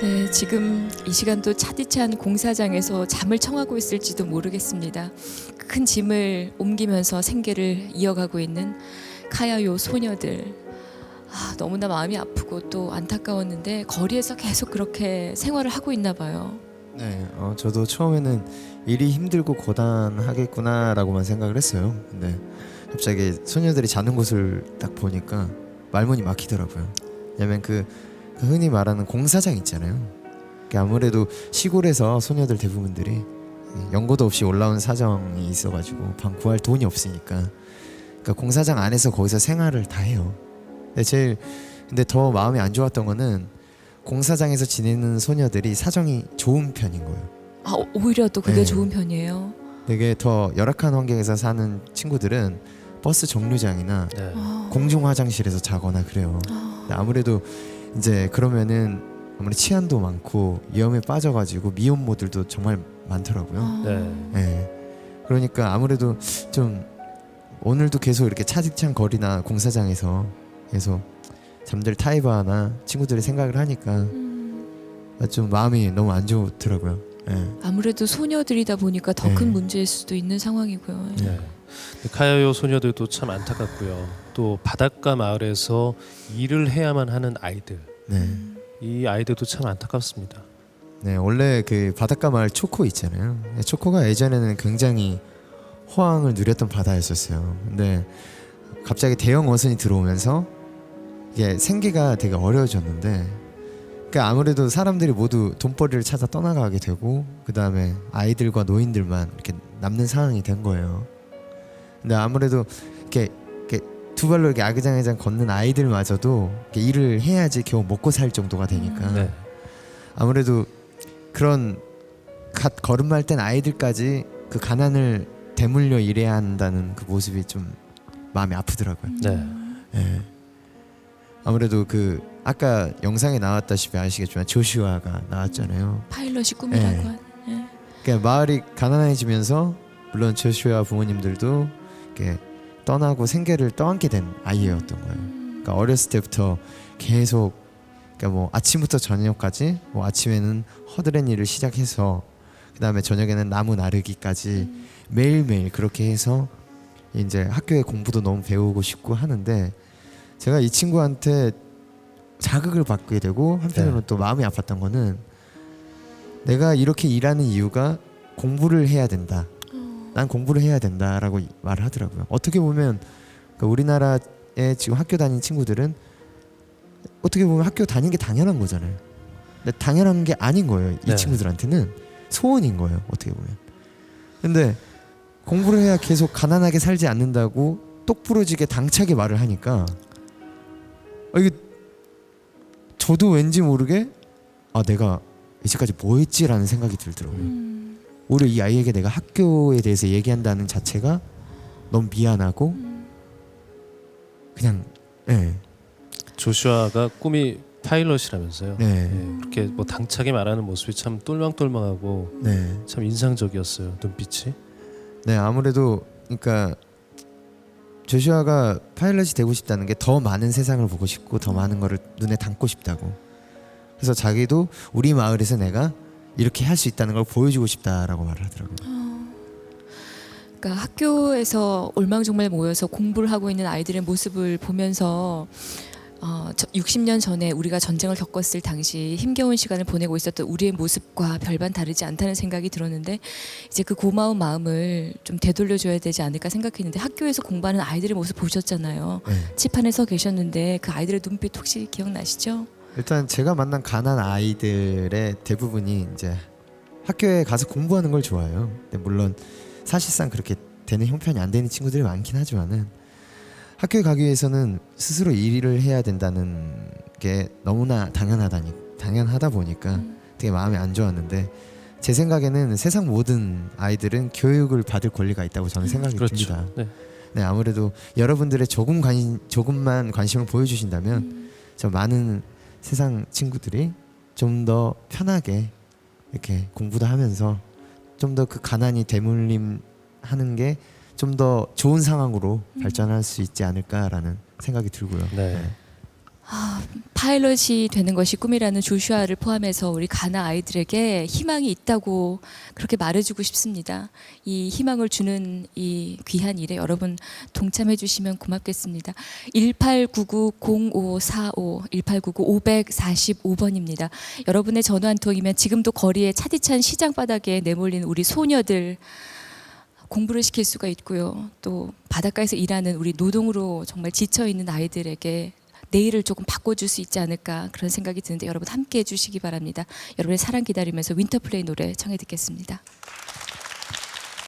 네, 지금 이 시간도 차디찬 공사장에서 잠을 청하고 있을지도 모르겠습니다. 큰 짐을 옮기면서 생계를 이어가고 있는 카야요 소녀들. 너무나 마음이 아프고 또 안타까웠는데 거리에서 계속 그렇게 생활을 하고 있나 봐요. 네, 저도 처음에는 일이 힘들고 고단하겠구나라고만 생각을 했어요. 근데 갑자기 소녀들이 자는 곳을 딱 보니까 말문이 막히더라고요. 왜냐면 그 흔히 말하는 공사장 있잖아요. 아무래도 시골에서 소녀들 대부분들이 연고도 없이 올라온 사정이 있어가지고 방 구할 돈이 없으니까 그러니까 공사장 안에서 거기서 생활을 다 해요. 근데 더 마음이 안 좋았던 거는 공사장에서 지내는 소녀들이 사정이 좋은 편인 거예요. 오히려 또 그게 네. 좋은 편이에요. 되게 더 열악한 환경에서 사는 친구들은 버스 정류장이나 네. 공중 화장실에서 자거나 그래요. 근데 아무래도 이제 그러면은 아무래도 치안도 많고 위험에 빠져가지고 미혼모들도 정말 많더라고요. 네. 네. 그러니까 아무래도 좀 오늘도 계속 이렇게 차디찬 거리나 공사장에서 계속 잠들 타이바나 친구들의 생각을 하니까 좀 마음이 너무 안 좋더라고요. 네. 아무래도 소녀들이다 보니까 더 큰 네. 문제일 수도 있는 상황이고요. 네. 카야요 소녀들도 참 안타깝고요. 또 바닷가 마을에서 일을 해야만 하는 아이들, 네. 이 아이들도 참 안타깝습니다. 네, 원래 그 바닷가 마을 초코 있잖아요. 초코가 예전에는 굉장히 호황을 누렸던 바다였었어요. 근데 갑자기 대형 어선이 들어오면서 이게 생계가 되게 어려워졌는데, 그러니까 아무래도 사람들이 모두 돈벌이를 찾아 떠나가게 되고, 그 다음에 아이들과 노인들만 이렇게 남는 상황이 된 거예요. 근데 아무래도 이렇게 두 발로 이렇게 아기장아기장 걷는 아이들마저도 이렇게 일을 해야지 겨우 먹고 살 정도가 되니까. 네. 아무래도 그런 갓 걸음말 땐 아이들까지 그 가난을 대물려 일해야 한다는 그 모습이 좀 마음이 아프더라고요. 네. 예. 아무래도 그 아까 영상에 나왔다시피 아시겠지만 조슈아가 나왔잖아요. 파일럿이 꿈이라고 네. 한. 예. 그러니까 마을이 가난해지면서 물론 조슈아 부모님들도 이렇게 떠나고 생계를 떠안게 된 아이였던 거예요. 그러니까 어렸을 때부터 계속 그러니까 뭐 아침부터 저녁까지 뭐 아침에는 허드렛 일을 시작해서 그 다음에 저녁에는 나무 나르기까지 매일매일 그렇게 해서 이제 학교에 공부도 너무 배우고 싶고 하는데 제가 이 친구한테 자극을 받게 되고 한편으로는 네. 또 마음이 아팠던 거는 내가 이렇게 일하는 이유가 공부를 해야 된다. 난 공부를 해야 된다라고 말을 하더라고요. 어떻게 보면 그러니까 우리나라에 지금 학교 다니는 친구들은 어떻게 보면 학교 다니는 게 당연한 거잖아요. 근데 당연한 게 아닌 거예요. 이 네. 친구들한테는 소원인 거예요. 어떻게 보면. 근데 공부를 해야 계속 가난하게 살지 않는다고 똑부러지게 당차게 말을 하니까 이게 저도 왠지 모르게 내가 이제까지 뭐 했지라는 생각이 들더라고요. 오히려 이 아이에게 내가 학교에 대해서 얘기한다는 자체가 너무 미안하고 그냥 조슈아가 꿈이 파일럿이라면서요. 네. 네. 그렇게 뭐 당차게 말하는 모습이 참 똘망똘망하고 네. 참 인상적이었어요. 눈빛이. 네, 아무래도 그러니까 조슈아가 파일럿이 되고 싶다는 게 더 많은 세상을 보고 싶고 더 많은 거를 눈에 담고 싶다고. 그래서 자기도 우리 마을에서 내가 이렇게 할 수 있다는 걸 보여주고 싶다라고 말을 하더라고요. 그러니까 학교에서 올망정말 모여서 공부를 하고 있는 아이들의 모습을 보면서 60년 전에 우리가 전쟁을 겪었을 당시 힘겨운 시간을 보내고 있었던 우리의 모습과 별반 다르지 않다는 생각이 들었는데 이제 그 고마운 마음을 좀 되돌려줘야 되지 않을까 생각했는데 학교에서 공부하는 아이들의 모습 보셨잖아요. 네. 칠판에 서 계셨는데 그 아이들의 눈빛 혹시 기억나시죠? 일단 제가 만난 가난 아이들의 대부분이 이제 학교에 가서 공부하는 걸 좋아해요. 근데 물론 사실상 그렇게 되는 형편이 안 되는 친구들이 많긴 하지만은 학교에 가기 위해서는 스스로 일을 해야 된다는 게 너무나 당연하다 보니까 되게 마음이 안 좋았는데 제 생각에는 세상 모든 아이들은 교육을 받을 권리가 있다고 저는 생각이 그렇죠. 듭니다. 네. 네, 아무래도 여러분들의 조금만 관심을 보여주신다면 저 많은 세상 친구들이 좀 더 편하게 이렇게 공부도 하면서 좀 더 그 가난이 대물림하는 게 좀 더 좋은 상황으로 발전할 수 있지 않을까라는 생각이 들고요. 네. 파일럿이 되는 것이 꿈이라는 조슈아를 포함해서 우리 가나 아이들에게 희망이 있다고 그렇게 말해주고 싶습니다. 이 희망을 주는 이 귀한 일에 여러분 동참해 주시면 고맙겠습니다. 1899-0545 1899-545번입니다. 여러분의 전화 한 통이면 지금도 거리에 차디찬 시장 바닥에 내몰린 우리 소녀들 공부를 시킬 수가 있고요. 또 바닷가에서 일하는 우리 노동으로 정말 지쳐 있는 아이들에게 내일을 조금 바꿔줄 수 있지 않을까 그런 생각이 드는데 여러분 함께 해주시기 바랍니다. 여러분의 사랑 기다리면서 윈터플레이 노래 청해 듣겠습니다.